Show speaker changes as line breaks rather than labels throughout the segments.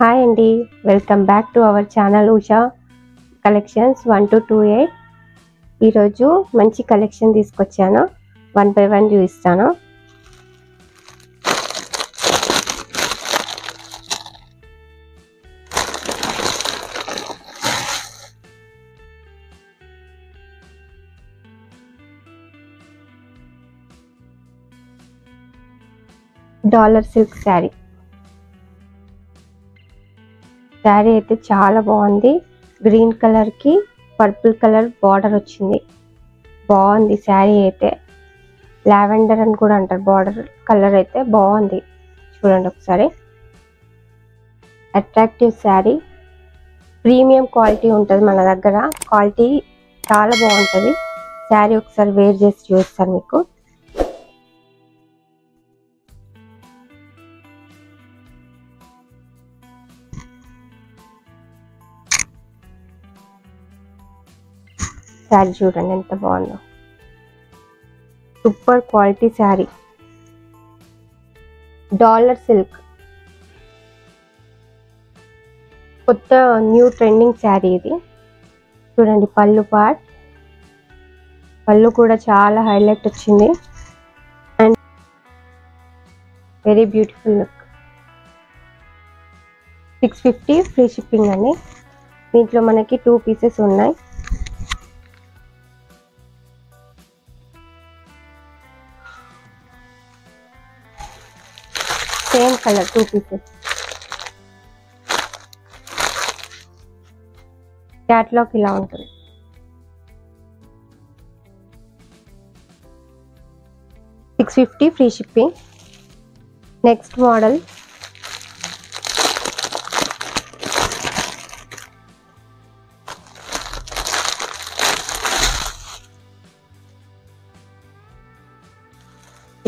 Hi అండి, welcome back to our channel Usha collections 1228. ఈరోజు మంచి కలెక్షన్ తీసుకొచ్చాను. 1 by 1 చూపిస్తాను. డాలర్ సిల్క్ శారీ అయితే చాలా బాగుంది. గ్రీన్ కలర్ కి పర్పుల్ కలర్ బార్డర్ వచ్చింది. బాగుంది శారీ అయితే. లావెండర్ అని కూడా అంటారు. బార్డర్ కలర్ అయితే బాగుంది. చూడండి ఒకసారి. అట్రాక్టివ్ శారీ, ప్రీమియం క్వాలిటీ ఉంటుంది మన దగ్గర. క్వాలిటీ చాలా బాగుంటుంది. శారీ ఒకసారి వేర్ చేసి చూపిస్తాను మీకు. శారీ చూడండి ఎంత బాగుందో. Super quality sari. Dollar silk కొత్త న్యూ ట్రెండింగ్ శారీ ఇది. చూడండి పళ్ళు పార్ట్. పళ్ళు కూడా చాలా హైలైట్ వచ్చింది and very beautiful look. 650 free shipping అండి. దీంట్లో మనకి 2 పీసెస్ ఉన్నాయి. Same colour 2 pieces. క్యాట్లాగ్ ఇలా ఉంటుంది. $650 ఫ్రీ షిప్పింగ్. నెక్స్ట్ మోడల్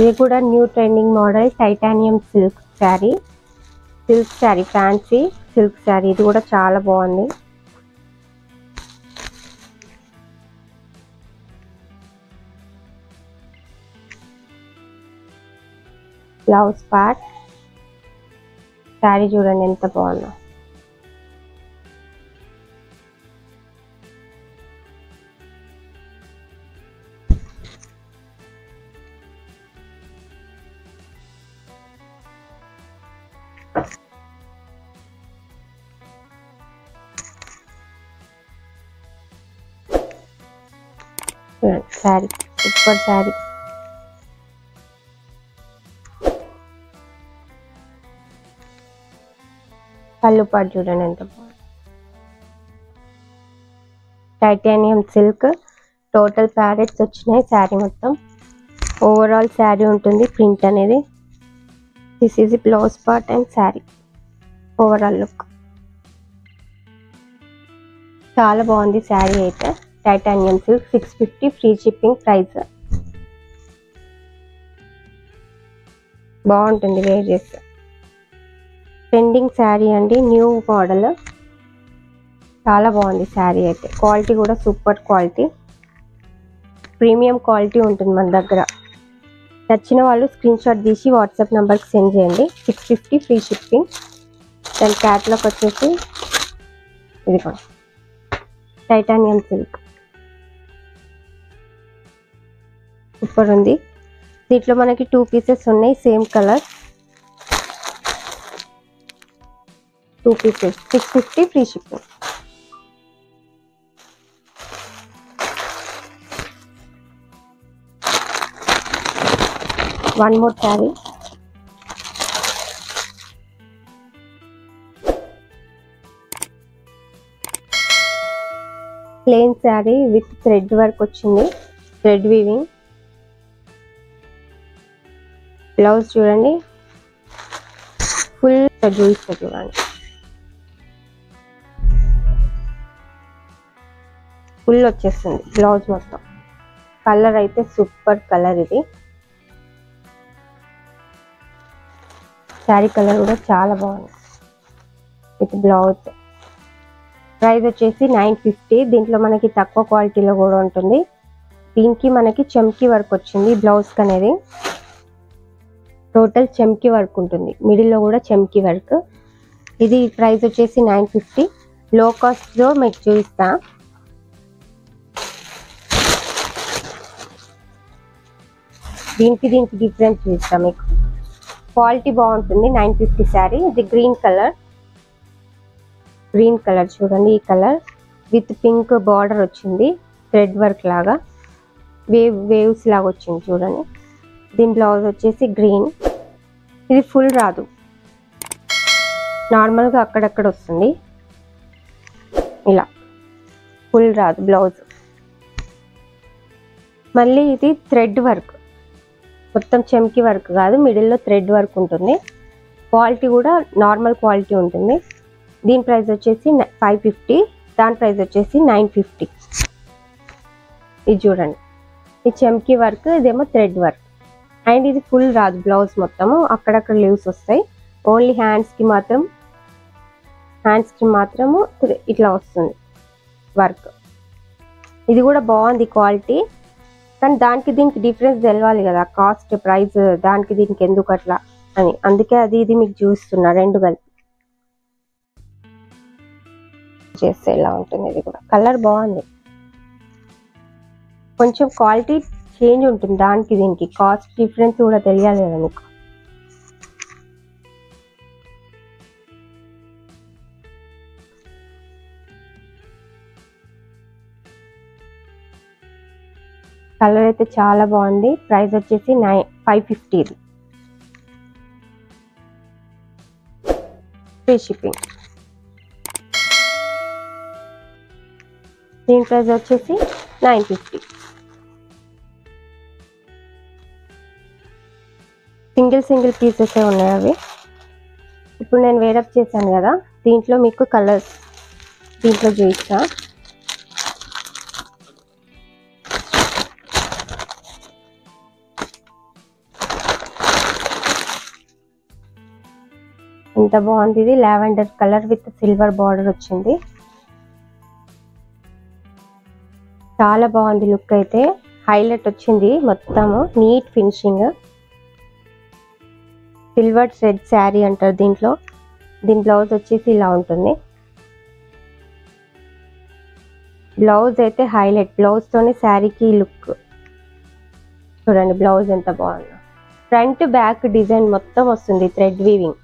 ఇది కూడా new trending model. Titanium silk sari. Silk sari, fancy silk sari. ఇది కూడా చాలా బాగుంది. Blouse part. శారీ చూడండి ఎంత బాగుందో. శారీ సూపర్ శారీ. పళ్ళు పాటు చూడండి ఎంత బాగుంది. Titanium silk. టోటల్ ప్యారెట్స్ వచ్చినాయి శారీ మొత్తం. ఓవరాల్ శారీ ఉంటుంది ప్రింట్ అనేది. This is blouse part and sari overall look. చాలా బాగుంది శారీ అయితే. Titanium silk 650 free shipping price. బాగుంటుంది వేర్ చేస్తే. ట్రెండింగ్ శారీ అండి, న్యూ మోడల్. చాలా బాగుంది శారీ అయితే. క్వాలిటీ కూడా సూపర్ క్వాలిటీ, ప్రీమియం క్వాలిటీ ఉంటుంది మన దగ్గర. నచ్చిన వాళ్ళు స్క్రీన్ షాట్ తీసి వాట్సాప్ నెంబర్కి సెండ్ చేయండి. 650 ఫ్రీ షిప్పింగ్. దాని క్యాట్లాగ్ వచ్చేసి ఇది కూడా టైటానియం సిల్క్. సూపర్ ఉంది. దీంట్లో మనకి 2 పీసెస్ ఉన్నాయి. Same colour 2 pieces. 650 free shipping. One more sari. Plain sari with thread work వచ్చింది. Thread weaving. బ్లౌజ్ చూడండి ఫుల్ చూపిస్తా చూడండి. ఫుల్ వచ్చేస్తుంది బ్లౌజ్ మొత్తం. కలర్ అయితే సూపర్ కలర్ ఇది. శారీ కలర్ కూడా చాలా బాగుంది విత్ బ్లౌజ్. ప్రైస్ వచ్చేసి 950. దీంట్లో మనకి తక్కువ క్వాలిటీలో కూడా ఉంటుంది. దీనికి మనకి చమ్కీ వర్క్ వచ్చింది బ్లౌజ్ అనేది. టోటల్ చమ్కీ వర్క్ ఉంటుంది. మిడిల్లో కూడా చమ్కీ వర్క్. ఇది ప్రైస్ వచ్చేసి 950. లో కాస్ట్లో మీకు చూపిస్తా. దీనికి డిఫరెన్స్ చూపిస్తా మీకు. క్వాలిటీ బాగుంటుంది. 950 శారీ. ఇది గ్రీన్ కలర్ చూడండి. ఈ కలర్ విత్ పింక్ బార్డర్ వచ్చింది. థ్రెడ్ వర్క్ లాగా వేవ్స్ లాగా వచ్చింది చూడండి. దీని బ్లౌజ్ వచ్చేసి గ్రీన్. ఇది ఫుల్ రాదు, నార్మల్గా అక్కడక్కడ వస్తుంది. ఇలా ఫుల్ రాదు బ్లౌజ్. మళ్ళీ ఇది థ్రెడ్ వర్క్, మొత్తం చెమ్కి వర్క్ కాదు, మిడిల్లో థ్రెడ్ వర్క్ ఉంటుంది. క్వాలిటీ కూడా నార్మల్ క్వాలిటీ ఉంటుంది. దీని ప్రైస్ వచ్చేసి 550. దాని ప్రైస్ వచ్చేసి 950. ఇది చూడండి, ఇది చెమ్కి వర్క్, ఇదేమో థ్రెడ్ వర్క్. అండ్ ఇది ఫుల్ రాదు బ్లౌజ్, మొత్తము అక్కడక్కడ లీవ్స్ వస్తాయి. ఓన్లీ హ్యాండ్స్కి మాత్రము ఇట్లా వస్తుంది వర్క్. ఇది కూడా బాగుంది క్వాలిటీ. కానీ దానికి దీనికి డిఫరెన్స్ తెలవాలి కదా, కాస్ట్ ప్రైస్ దానికి దీనికి ఎందుకు అట్లా అని. అందుకే ఇది మీకు చూస్తున్నా రెండు కలిపి చేస్తే ఇలా ఉంటుంది. ఇది కూడా కలర్ బాగుంది. కొంచెం క్వాలిటీ చేంజ్ ఉంటుంది దానికి దీనికి, కాస్ట్ డిఫరెన్స్ కూడా తెలియాలి కదా మీకు. కలర్ అయితే చాలా బాగుంది. ప్రైస్ వచ్చేసి 550. ఇది ఫ్రీ షిప్పింగ్. దీని ప్రైస్ వచ్చేసి 950. సింగిల్ పీసెస్ ఉన్నాయి అవి. ఇప్పుడు నేను వేరప్ చేశాను కదా, దీంట్లో మీకు కలర్స్ దీంట్లో చూపిస్తా. ఎంత బాగుంది. ఇది lavender colour with silver border వచ్చింది. చాలా బాగుంది లుక్ అయితే. హైలైట్ వచ్చింది మొత్తము, neat finishing. Silver thread sari అంటారు దీంట్లో. దీని బ్లౌజ్ వచ్చేసి ఇలా ఉంటుంది. బ్లౌజ్ అయితే హైలైట్. బ్లౌజ్ తోనే శారీకి లుక్ చూడండి. బ్లౌజ్ ఎంత బాగుంది. ఫ్రంట్ బ్యాక్ డిజైన్ మొత్తం వస్తుంది thread weaving,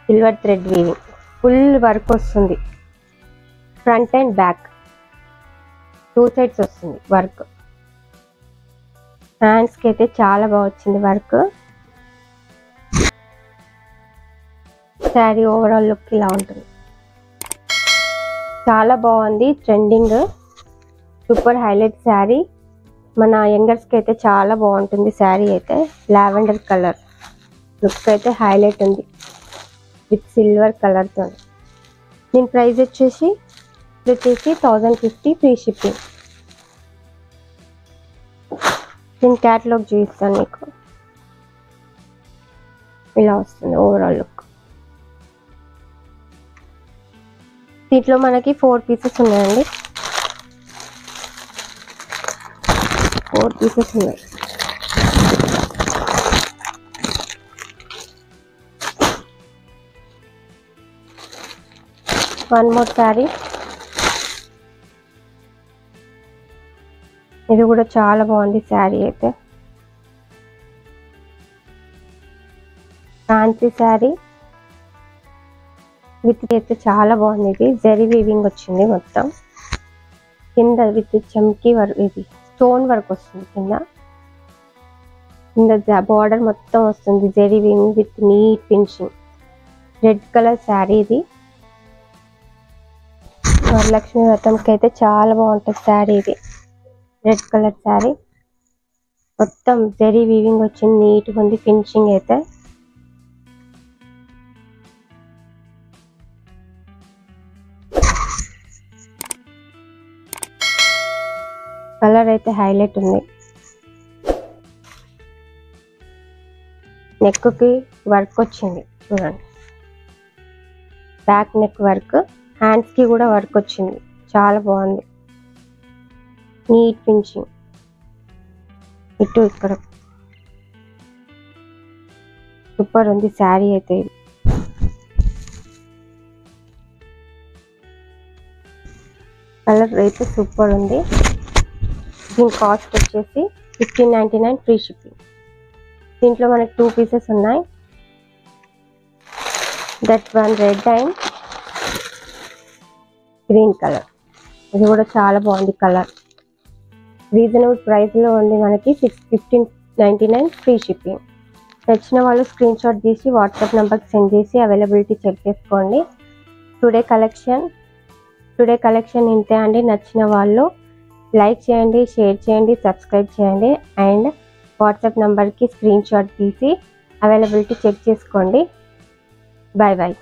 silver thread weaving. Full work వస్తుంది ఫ్రంట్ అండ్ బ్యాక్, 2 సైడ్స్ వస్తుంది వర్క్. హ్యాండ్స్కి అయితే చాలా బాగా వచ్చింది వర్క్. శారీ ఓవరాల్ లుక్ ఇలా ఉంటుంది. చాలా బాగుంది. Trending super highlight sari. మన యంగర్స్కి అయితే చాలా బాగుంటుంది శారీ అయితే. లావెండర్ కలర్ లుక్ అయితే హైలైట్ ఉంది విత్ సిల్వర్ కలర్తో. దీని ప్రైస్ వచ్చేసి 1050 ఫ్రీ షిప్పింగ్. దీని క్యాటలాగ్ చూపిస్తాను మీకు. ఇలా వస్తుంది ఓవరాల్ లుక్. దీంట్లో మనకి 4 పీసెస్ ఉన్నాయండి. 4 పీసెస్ ఉన్నాయి. One more sari. ఇది కూడా చాలా బాగుంది శారీ అయితే. ఫ్యాన్సీ శారీ విత్ అయితే చాలా బాగుంది. ఇది జరీ వీవింగ్ వచ్చింది మొత్తం. కింద విత్ చమ్కీ వర్క్, ఇది స్టోన్ వర్క్ వస్తుంది కింద. బార్డర్ మొత్తం వస్తుంది zari weaving with neat finishing. Red colour sari ఇది. వరలక్ష్మి వ్రతంకి అయితే చాలా బాగుంటుంది శారీ ఇది. రెడ్ కలర్ శారీ మొత్తం జరీ వీవింగ్ వచ్చింది. నీట్గా ఉంది ఫినిషింగ్ అయితే. కలర్ అయితే హైలైట్ ఉంది. నెక్ కి వర్క్ వచ్చింది చూడండి. బ్యాక్ నెక్ వర్క్, హ్యాండ్స్ కి కూడా వర్క్ వచ్చింది. చాలా బాగుంది. Neat finishing. ఇటు ఇక్కడ సూపర్ ఉంది శారీ అయితే. కలర్ అయితే సూపర్ ఉంది. దీని కాస్ట్ వచ్చేసి 1599 ఫ్రీ షిప్పింగ్. దీంట్లో మనకి 2 పీసెస్ ఉన్నాయి. That one red and green colour. ఇది కూడా చాలా బాగుంది కలర్. రీజనబుల్ ప్రైస్లో ఉంది మనకి. 1599 ఫ్రీ షిప్పింగ్. నచ్చిన వాళ్ళు స్క్రీన్ షాట్ తీసి వాట్సాప్ నెంబర్కి సెండ్ చేసి అవైలబిలిటీ చెక్ చేసుకోండి. టుడే కలెక్షన్ ఇంతే అండి. నచ్చిన వాళ్ళు లైక్ చేయండి, షేర్ చేయండి, సబ్స్క్రైబ్ చేయండి అండ్ వాట్సాప్ నెంబర్కి స్క్రీన్ షాట్ తీసి అవైలబిలిటీ చెక్ చేసుకోండి. Bye bye.